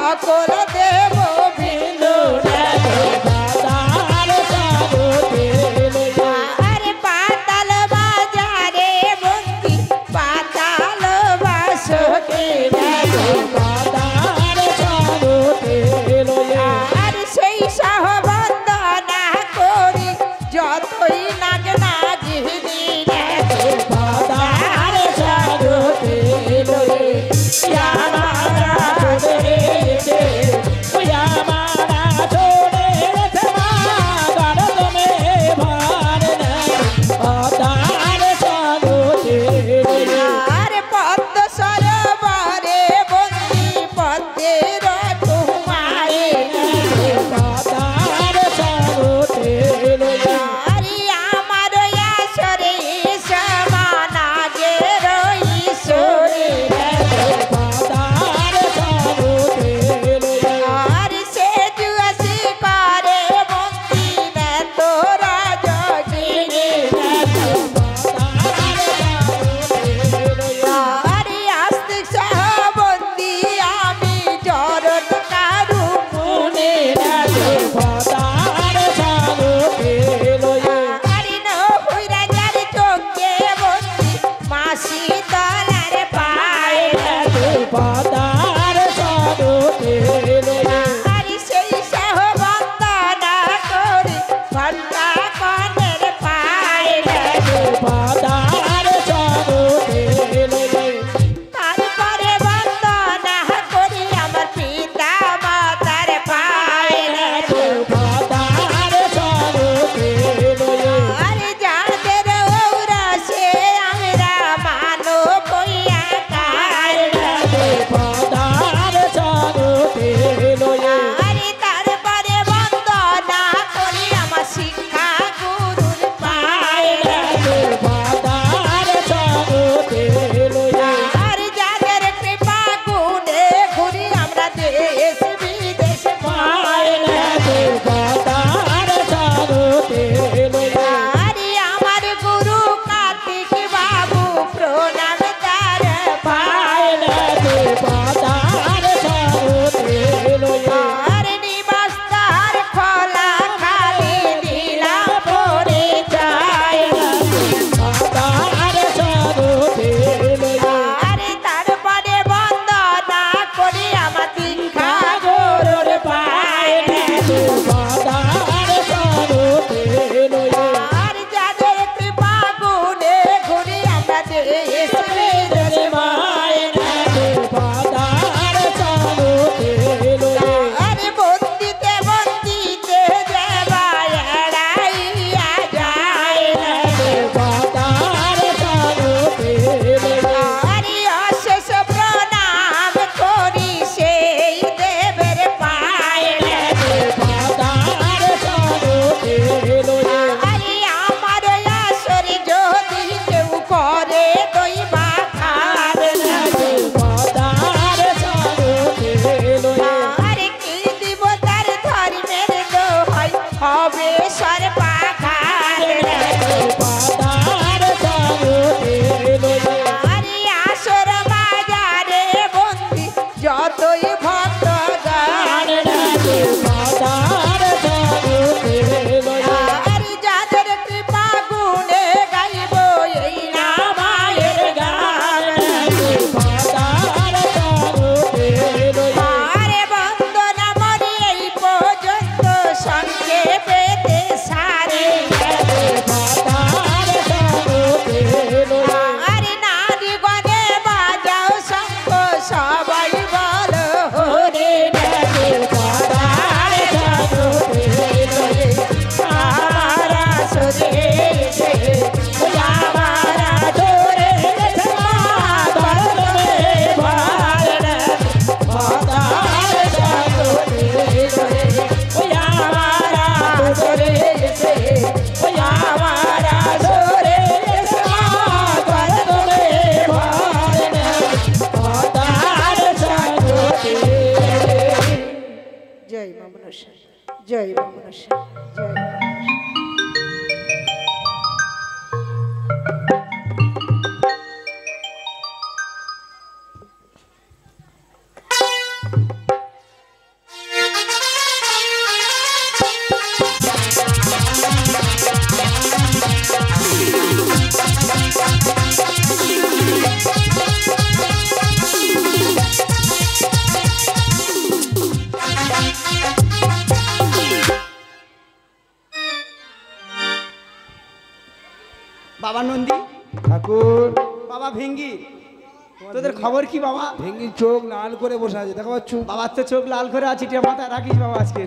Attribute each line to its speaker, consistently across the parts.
Speaker 1: সকল দেব বিন্দু আরে পাতাল বাজারে বন্দি পাতাল বাসকে আর সেই সহ বন্দনা করি যতই নাগ নাগিনী जय मनुष्य जय
Speaker 2: বাবা নন্দী,
Speaker 3: ঠাকুর
Speaker 2: বাবা ভেঙ্গি, তোদের খবর কি বাবা?
Speaker 3: ভেঙ্গি চোখ লাল করে বসে আছে, দেখা পাচ্ছ?
Speaker 2: বাবার তো চোখ লাল করে আছে, এটা মাথায় রাখিস বাবা আজকে।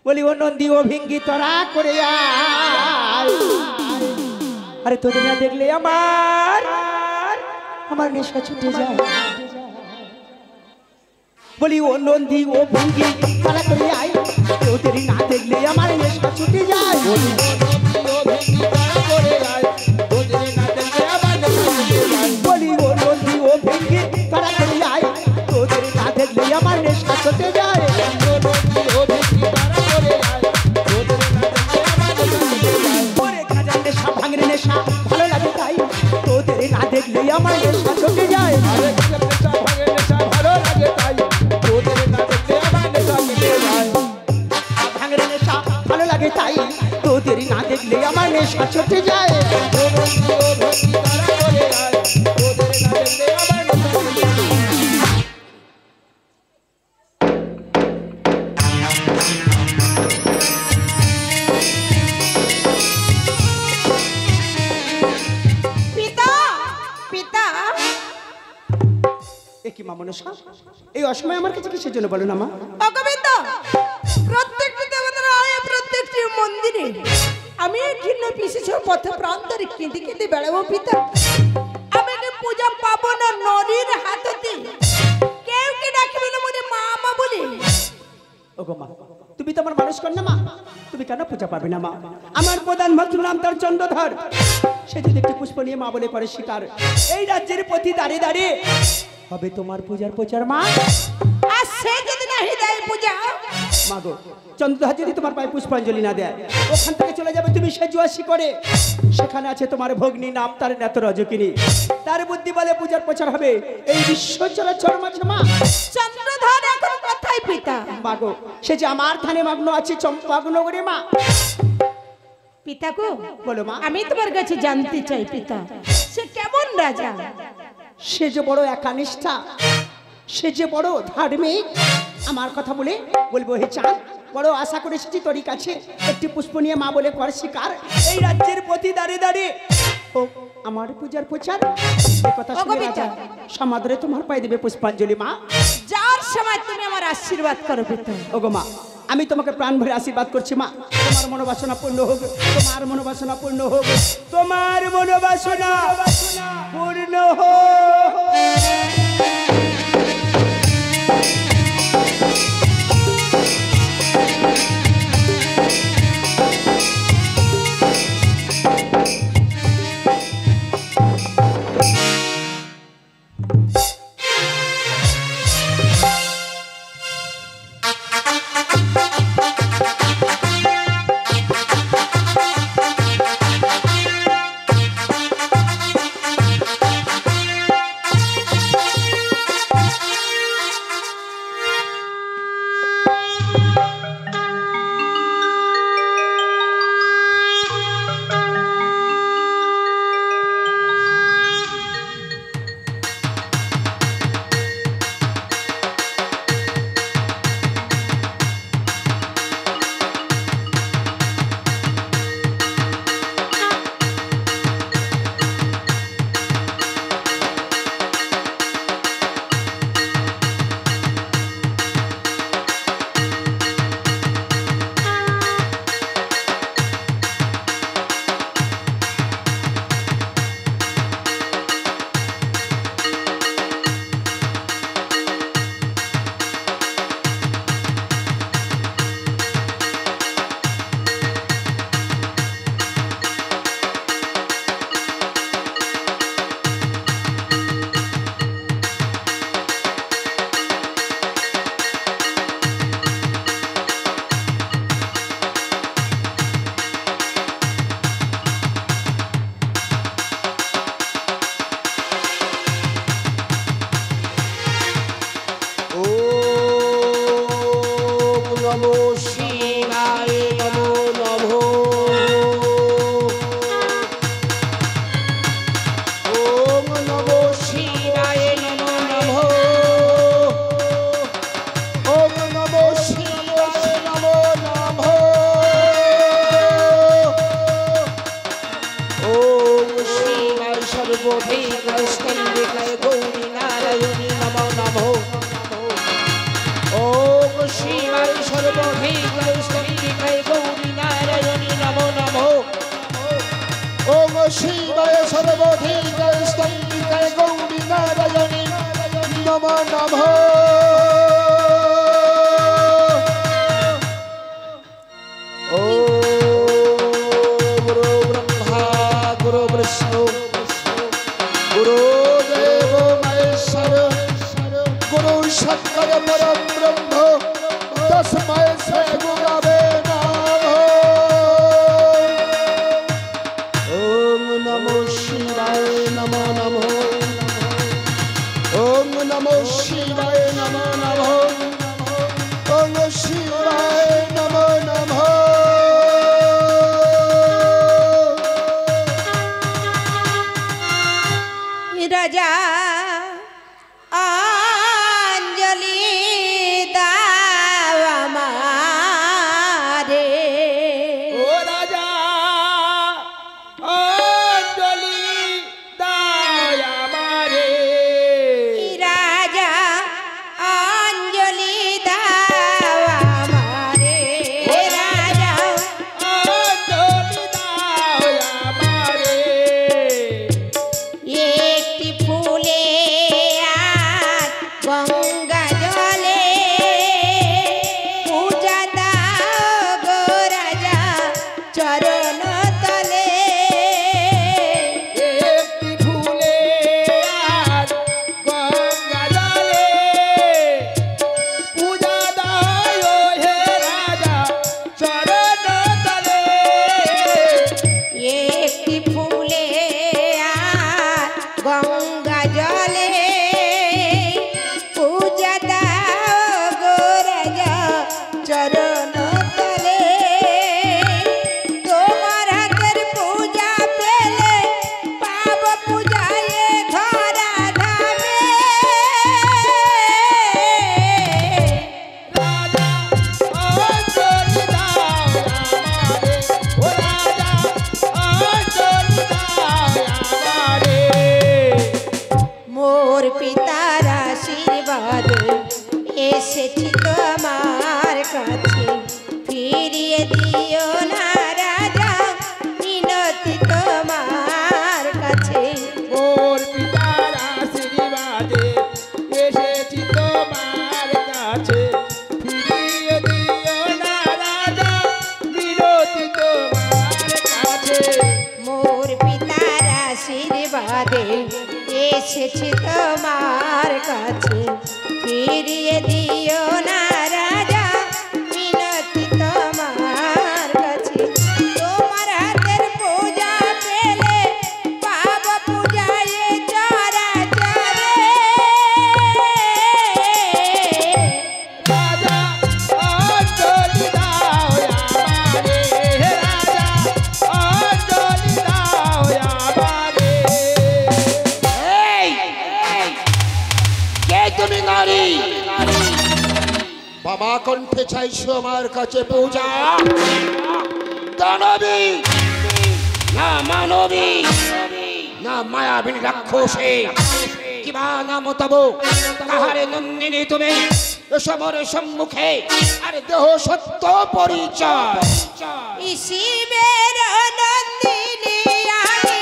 Speaker 2: বলি ও নন্দী ও ভেঙ্গি তোরা করে আয়। আরে তোদের না দেখলে আমার নেশা ছুটে যায়। বলি ও নন্দী ও ভেঙ্গি তোরা করে আয়, তোদের না দেখলে আমার নেশা ছুটে যায়।
Speaker 3: বলি ও নন্দী ও ভেঙ্গি তারা করে আয়, তোদের না দেখলে আমার নেশা ছুটে যায়।
Speaker 2: বলি ও নন্দী ও ভেঙ্গি তোরা করে আয়, তোদের না দেখলে আমার নেশা ছুটে যায়।
Speaker 3: ও নন্দী ও ভেঙ্গি তারা করে আয়, তোদের না দেখলে আমার নেশা ছুটে যায়।
Speaker 2: ওরে খাজার নেশা ভাঙরে নেশা ভালো লাগে তাই, তোদের না দেখলে আমার নেশা ছুটে যায়।
Speaker 3: আরে গজব নেশা ভাঙে নেশা ভালো লাগে তাই, তোদের না দেখলে আমার নেশা ছুটে যায়।
Speaker 2: ভাঙরে নেশা ভালো লাগে তাই, তোদের না দেখলে আমার নেশা ছুটে যায়।
Speaker 3: ও নন্দী ও ভেঙ্গি তারা করে আয়, তোদের না দেখলে আমার নেশা ছুটে যায়।
Speaker 1: পিতা পিতা
Speaker 2: এ কি মা মনসা, এই অসময় আমার কাছে কিসের জন্য বলো না মা?
Speaker 1: অগবিতা, প্রত্যেকটি দেবতার আয় প্রত্যেকটি মন্দিরে আমি ঘৃণ্য বিশেষ পথ প্রান্তরে কেঁদে কেঁদে বেড়াবো পিতা। আমি কি পূজা পাবো না নদীর হাততে? কেউ কি ডাকবে না মনে মা মা বলে?
Speaker 2: ওগো মা, তুমি তো আমার মানুষ কর না মা, তুমি কেন পূজা পাবে না মা? আমার প্রধান ভক্ত নাম তার চন্দ্রধর, সে যদি একটি পুষ্প নিয়ে মা বলে করে শিকার, এই রাজ্যের প্রতি দাঁড়িয়ে দাঁড়িয়ে হবে তোমার পূজার প্রচার মা।
Speaker 1: আর সে যদি নাহি দেয় পূজা,
Speaker 2: মা গো, চন্দ্রধর যদি তোমার পায়ে পুষ্পাঞ্জলি না দেয়, ওখান থেকে চলে যাবে তুমি সেজুয়াশি করে। সেখানে আছে তোমার ভগ্নী নাম তার নেত রজকিনী, তার বুদ্ধি বলে পূজার প্রচার হবে এই বিশ্ব চরাচর মাঝে মা।
Speaker 1: চন্দ্রধর এখন কথাই পিতা।
Speaker 2: মা গো, সে যে আমার ধানে মগ্ন আছে চম্পাগ্নগরে মা।
Speaker 1: পিতা গো,
Speaker 2: বলো মা।
Speaker 1: আমি তোমার কাছে জানতে চাই পিতা, সে কেমন রাজা?
Speaker 2: সে যে বড় একানিষ্ঠা, সে যে বড় ধার্মিক। আমার কথা বলে বলবো হে চাঁদ, বড় আশা করে এসেছি তোর কাছে একটি পুষ্প নিয়ে মা বলে কর শিকার, এই রাজ্যের প্রতি দাঁড়িয়ে দাঁড়িয়ে ও আমার পূজার প্রচার। এ কথা শুনে রাজা সমাদরে তোমার পায়ে দেবে পুষ্পাঞ্জলি মা।
Speaker 1: যার সময় তুমি আমার আশীর্বাদ করো পিতা।
Speaker 2: ওগো মা, আমি তোমাকে প্রাণ ভরে আশীর্বাদ করছি মা, তোমার মনোবাসনা পূর্ণ হোক, তোমার মনোবাসনা পূর্ণ হোক, তোমার মনোবাসনা পূর্ণ হোক।
Speaker 4: ও
Speaker 1: তোমার কাছে ফিরিয়ে দিও না রাজা মিনতি তোমার কাছে
Speaker 3: মোর পিতার আশীর্বাদে এসেছি তোমার কাছে ফিরিয়ে দিও না রাজা মিনতি তোমার কাছে
Speaker 1: মোর পিতার আশীর্বাদে এসেছি তোমার কাছে ফিরিয়ে দিও না রাজা মিনতি তোমার কাছে তোমার হাতের পূজা পেলে পাব পূজায় চরাচরে
Speaker 3: রাজা অঞ্জলি দাও আমারে রাজা অঞ্জলি দাও আমারে
Speaker 4: এই কে তুমি নারী বাবা কণ্ঠে চাইছো আমার কাছে পূজা দানবী না মানবী না মায়াবিনী রাক্ষসী কিবা নাম তব কাহারে নন্দিনী তুমি এসবর সম্মুখে আরে দেহ সত্য পরিচয়
Speaker 1: শিবের নন্দিনী আমি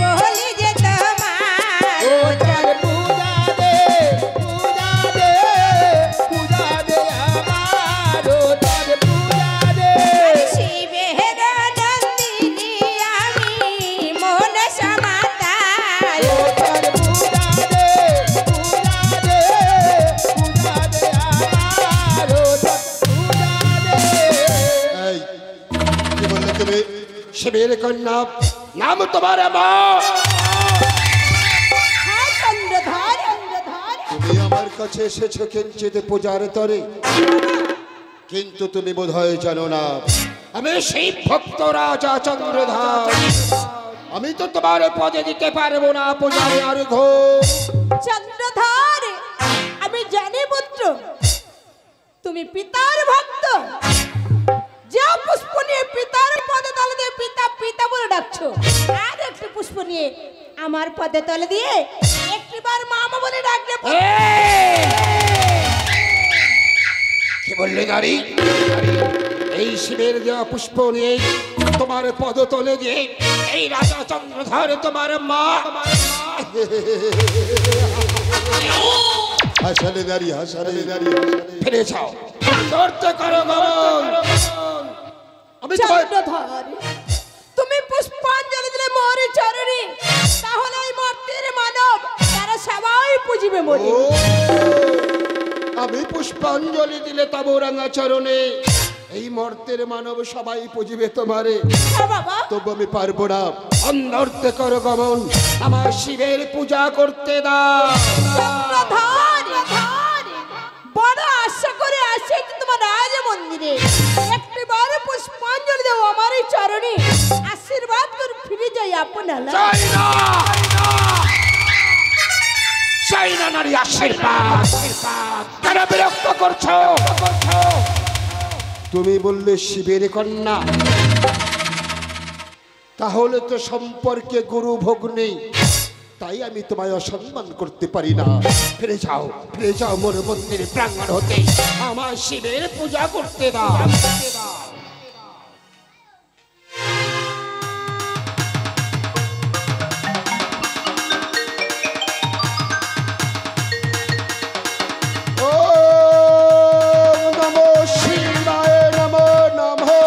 Speaker 1: বলি যে তোমার
Speaker 3: ও তার পূজা দে আমার ও তার পূজা দে
Speaker 1: শিবের নন্দিনী আমি মন সমাতায়
Speaker 3: ও তার পূজা দে আমার ও তার পূজা দে
Speaker 4: এই কি বললে তুমি শিবের কন্যা নাম তোমার মা
Speaker 1: হ্যাঁ চন্দ্রধর
Speaker 4: তুমি আমার কাছে এসেছো কিঞ্চিত পূজার তরে কিন্তু তুমি বোধহয় জানো না আমি সেই ভক্ত রাজা চন্দ্রধর আমি তো তোমার পদে দিতে পারবো না পূজারে আর ঘো
Speaker 1: চন্দ্রধর আমি জানি পুত্র তুমি পিতার ভক্ত যা পুষ্প নিয়ে পিতার পদে তলে দিয়ে পিতা পিতা বলে ডাকছো আর একটি পুষ্প নিয়ে আমার পদে তলে দিয়ে একটিবার মামা বলে ডাকলে
Speaker 4: কি বললে নারী এই শিবের দেওয়া পুষ্প নিয়ে তোমার পদতলে দিয়ে এই রাজা চন্দ্রধর তোমার মা হাসালে নারী ফিরে যাও ধরতে করো গমন আমি তোমার
Speaker 1: চন্দ্রধর তুমি পুষ্পাঞ্জলি দিলে মরে চরণে তাহলে এই মর্তের মানব তারা সবাই পুজিবে মরে
Speaker 4: ও, আমি পুষ্পাঞ্জলি দিলে তব রাঙা চরণে এই মর্তের মানব সবাই পুজিবে তোমারে
Speaker 1: হ্যাঁ বাবা
Speaker 4: তবু আমি পারবো না অনর্থে করো গমন আমার শিবের পূজা করতে দাও
Speaker 1: চন্দ্রধর বড় আশা করে আসে তোমার রাজ মন্দিরে একটি বড় পুষ্পাঞ্জলি দেবো আমার এই চরণে আশীর্বাদ করে ফিরে যাই আপনারা
Speaker 4: চাই না চাই না নারী আশীর্বাদ কেন বিরক্ত করছো তুমি বললে শিবের কন্যা তাহলে তো সম্পর্কে গুরু ভোগ নেই তাই আমি তোমায় অসম্মান করতে পারি না ফিরে যাও মোর মন্দিরে প্রাঙ্গণ হতে আমার শিবের পূজা করতে দাও ওম নমো শিবায় নমো নমো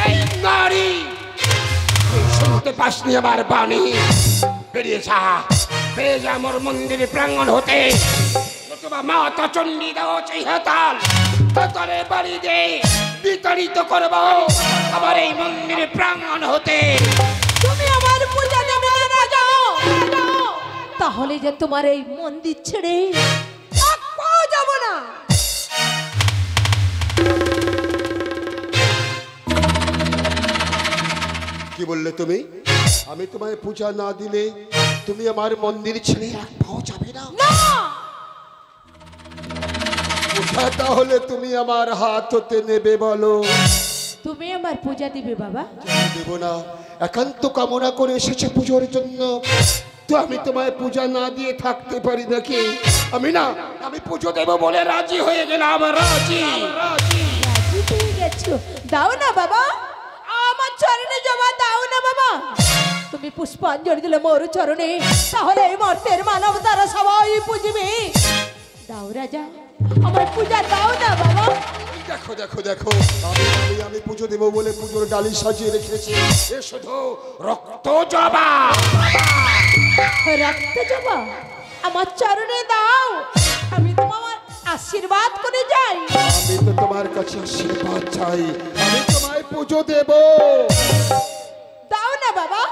Speaker 4: এই নারী তুই শুনতে পাসনি আমার বাণী বেরিয়ে যা মোর মন্দিরে প্রাঙ্গণ হতে নতুবা মাতা চণ্ডী দাও চিহ্নতাল ভেতরে বাড়ি দে বিতাড়িত করব আমার এই মন্দিরে প্রাঙ্গণ হতে
Speaker 1: তুমি আমার পূজা দেবে না যাও তাহলে যে তোমার এই মন্দির ছেড়ে এক পাও যাব না
Speaker 4: কি বললে তুমি আমি তোমায় পূজা না দিলে তুমি আমার মন্দির ছেড়ে এক পাও যাবে না
Speaker 1: না
Speaker 4: আচ্ছা তাহলে তুমি আমার হাত হতে নেবে বলো?
Speaker 1: তুমি আমার পূজা দিবে বাবা?
Speaker 4: দেব না, একান্ত কামনা করে এসেছে পুজোর জন্য, তো আমি তোমায় পূজা না দিয়ে থাকতে পারি নাকি? আমি পুজো দেব বলে রাজি হয়ে গেলাম, রাজি।
Speaker 1: রাজি হয়ে গেছো? দাও না বাবা, আমার চরণে জমা দাও না বাবা। তুমি পুষ্পাঞ্জলি দিলে মোর চরণে, তাহলে এই মর্তের মানব তারা সবাই পুজবে। দাও রাজা, আমার পূজা দাও না বাবা।
Speaker 4: দেখো দেখো দেখো, আমি পুজো দেব বলে পুজোর ডালি সাজিয়ে রেখেছি, এ শুধু রক্ত জবা।
Speaker 1: রক্ত জবা আমার চরণে দাও, আমি তোমার আশীর্বাদ করে যাই।
Speaker 4: আমি তো তোমার কাছে আশীর্বাদ চাই, আমি তোমায় পুজো দেব।
Speaker 1: দাও না বাবা।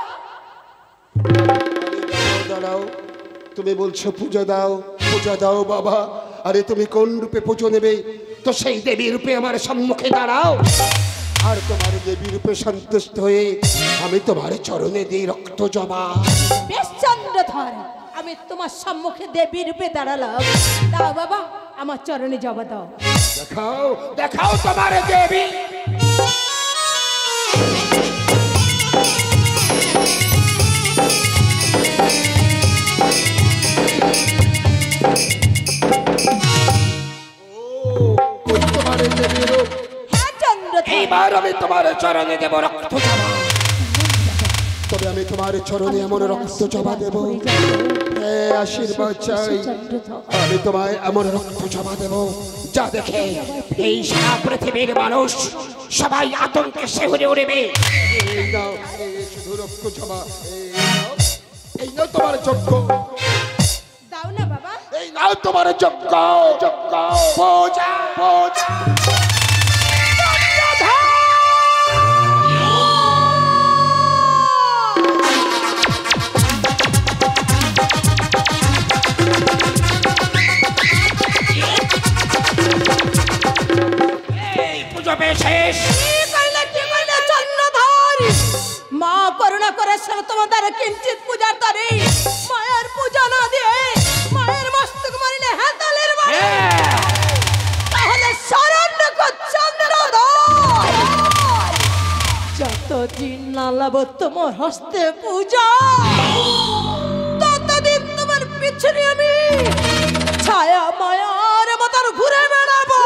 Speaker 4: দাঁড়াও, তুমি বলছো পূজা দাও, পূজা দাও বাবা। আরে তুমি কোন রূপে পুজো নেবে? তো সেই দেবী রূপে আমার সম্মুখে দাঁড়াও, আর তোমার দেবী রূপে সন্তুষ্ট হয়ে আমি তোমার চরণে দিই রক্ত জবা।
Speaker 1: বেশ চন্দ্রধর, আমি তোমার সম্মুখে দেবী রূপে দাঁড়ালাম। দাও বাবা, আমার চরণে জবা দাও।
Speaker 4: দেখাও দেখাও তোমার দেবী।
Speaker 1: হ্যাঁ চন্দ্রধর,
Speaker 4: এইবার আমি তোমার চরণে দেব রক্ত জবা। তবে আমি তোমার চরণে এমন রক্ত জবা দেব, আশীর্বাদ চাই। আমি তোমায় এমন রক্ত জবা দেব যা দেখে এই সারা পৃথিবীর মানুষ সবাই আতঙ্কে শিহরে উঠবে। এই নাও, এই শুধু রক্ত জবা, এই নাও তোমার যজ্ঞ।
Speaker 1: দাও না বাবা।
Speaker 4: এই নাও তোমার যজ্ঞ, যজ্ঞ পূজা পূজা।
Speaker 1: মা করুণা করে তোমাদের কিঞ্চিত পূজার তারে মায়ের পূজা না দিয়ে মায়ের মস্তক মারিলে হাতালের বাড়ি, তাহলে শরণ্য চন্দ্রধর যতদিন না লাভ তোমার হস্তে পূজা, ততদিন তোমার পিছনে আমি ছায়া মায়ার মতন ঘুরে বেড়াবো।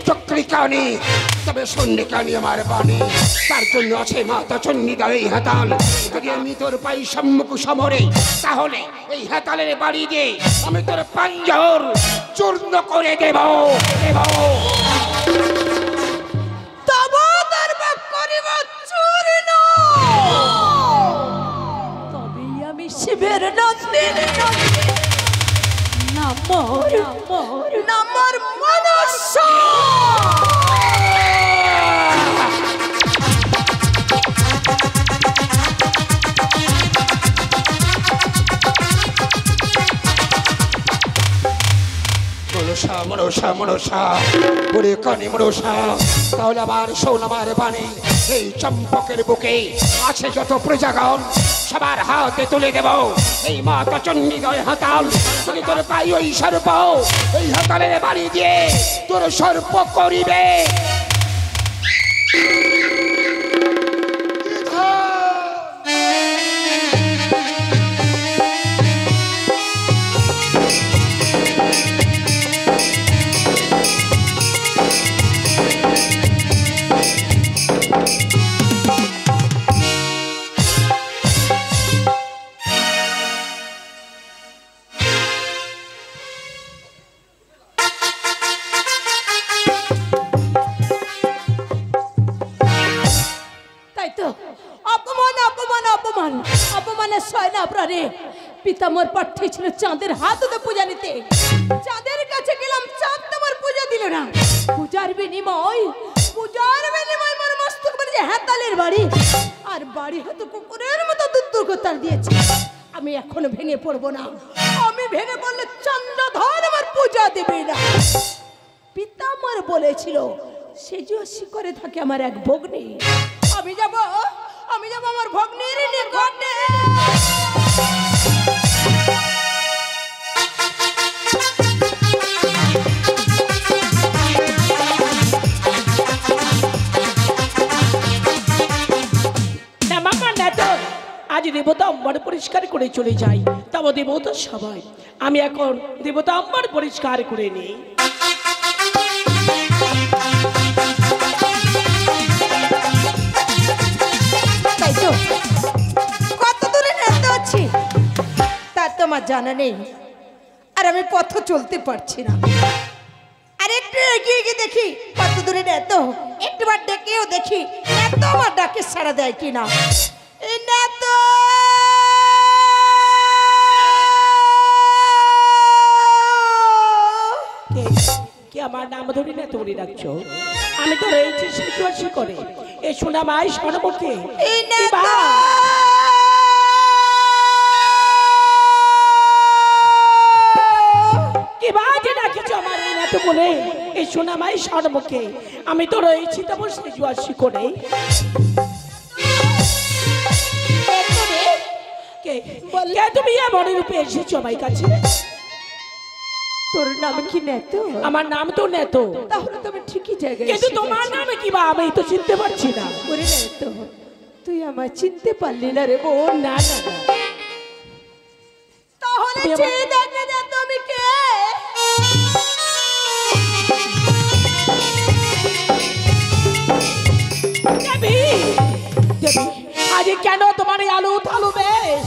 Speaker 4: চক্রিকানি তবে সন্ধিকানি আমার বাণী, তার জন্য আছে মাতা চন্ডিদা এই হাতাল। যদি আমি তোর পাই সম্মুখ সমরে, তাহলে এই হাতালের বাড়ি দিয়ে আমি তোর পাঞ্জর চূর্ণ করে দেব দেব।
Speaker 1: তবে আমি শিবের নন্দিনী নামর মনুষ্য।
Speaker 4: মনসা মনসা মনসা বলে কানে মনসা, তাহলে আবার শোন আমার বাণী। এই চম্পকের বুকে আছে যত প্রজাগণ, সবার হাতে তুলে দেব এই মাতা চণ্ডীদয় হাতাল। তুমি তোর পাই ওই সর্প, এই হাতালের বাড়ি দিয়ে তোর সর্প করিবে।
Speaker 1: অপমানের সয় না প্রাণে। পিতামর পাঠিয়েছিল চাঁদের হাত হতে পূজা নিতে, চাঁদের কাছে গেলাম, চাঁদ তোমার পূজা দিল না। পূজার বিনিময় মোর মস্তক মানে যে হাতালের বাড়ি, আর বাড়ি হয়তো কুকুরের মতো দুর্গতার দিয়েছে। আমি এখনো ভেঙে পড়বো না, আমি ভেঙে পড়লে চন্দ্রধর আমার পূজা দেবে না। পিতামর বলেছিল সেজুয়াশি করে থাকে আমার এক ভগ্নী। আমি যাব আমার ভগ্নীর নিকটে।
Speaker 5: আজ দেবতা আম্বার পরিষ্কার করে চলে যাই, তবে দেবতা সবাই আমি এখন দেবতা আম্বার পরিষ্কার করে নিই।
Speaker 1: তাই তো কত দূরে যেতে হচ্ছে তার তো আমার জানা নেই, আর আমি পথ চলতে পারছি না। আর একটু এগিয়ে গিয়ে দেখি কত দূরে নেত, একটুবার ডেকেও দেখি নেত আমার ডাকে সাড়া দেয় কিনা। নেত
Speaker 5: কি আমার নাম ধরি না তুমি ডাকছো? আমি তো রয়েছি সেজুয়াশি করে এ শোনা মাই সর্বকে কি বাজে ডাকিছো আমার এই না তো বলে এই শোনা মাই সর্বকে আমি তো রয়েছি তবু সেজুয়াশি করে। কে তুমি এমন রূপে এসেছো আমার কাছে?
Speaker 1: তোর নাম কি নেত?
Speaker 5: আমার নাম তো নেত।
Speaker 1: তাহলে তুমি ঠিকই জায়গায়
Speaker 5: কিন্তু তোমার নামে কি বা আমি তো চিনতে পারছি না।
Speaker 1: ওরে নেত তুই আমায় চিনতে পারলি না রে বোন?
Speaker 5: না না না,
Speaker 1: তাহলে চেয়ে দেখে যা তুমি কে।
Speaker 5: দেবী দেবী আজ কেন তোমার এই আলো থালো বেশ?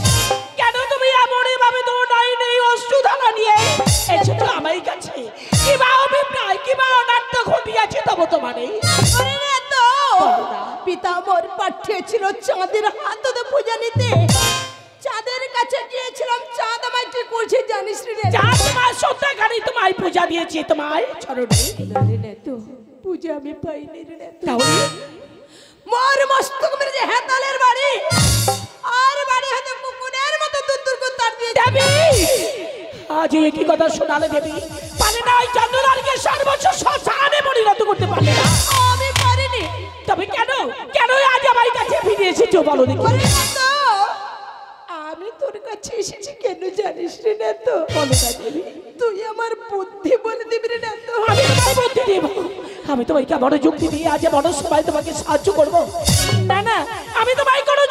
Speaker 5: কেন তুমি এমন ভাবে দৌড়াই নেই অস্ত্র ধারা নিয়ে এসেছো আমার কাছে? কিবা অভিপ্রায় কিবা অনার্থ ঘটিয়াছে তবে তোমার এই
Speaker 1: পিতামর পাঠিয়েছিল চাঁদের হাত ধরে পূজা নিতে। চাঁদের কাছে গিয়েছিলাম, চাঁদ আমায় কি করছে জানিস রে?
Speaker 5: চাঁদ তোমার সত্যাকারী তোমায় পূজা দিয়েছে তোমায় চরণে।
Speaker 1: রে নেত পূজা আমি পাইনি রে নেত।
Speaker 5: তাহলে
Speaker 1: মোর মস্তক মেরে যে হেতালের বাড়ি আর বাড়ি হাতে কুকুরের মতো দূর করে তার দিয়ে
Speaker 5: দেবী আজ একই কথা শোনালে দেবী পারে না ওই চন্দ্রলালকে সর্বোচ্চ শ্মশানে পরিণত করতে পারলে না।
Speaker 1: আমি পারিনি।
Speaker 5: তবে কেন কেন আজ আমার কাছে ফিরে এসেছো বলো দেখি?
Speaker 1: আমি তোর কাছে এসেছি কেন জানিস রে নেত?
Speaker 5: বলো না দেবী।
Speaker 1: তুই আমার বুদ্ধি বলে দিবি রে নেত।
Speaker 5: আমি তোমায় বুদ্ধি দেব, আমি তোমায় কেমন যুক্তি দিয়ে আজ মন সবাই তোমাকে সাহায্য করবো? না না আমি তোমায় কোনো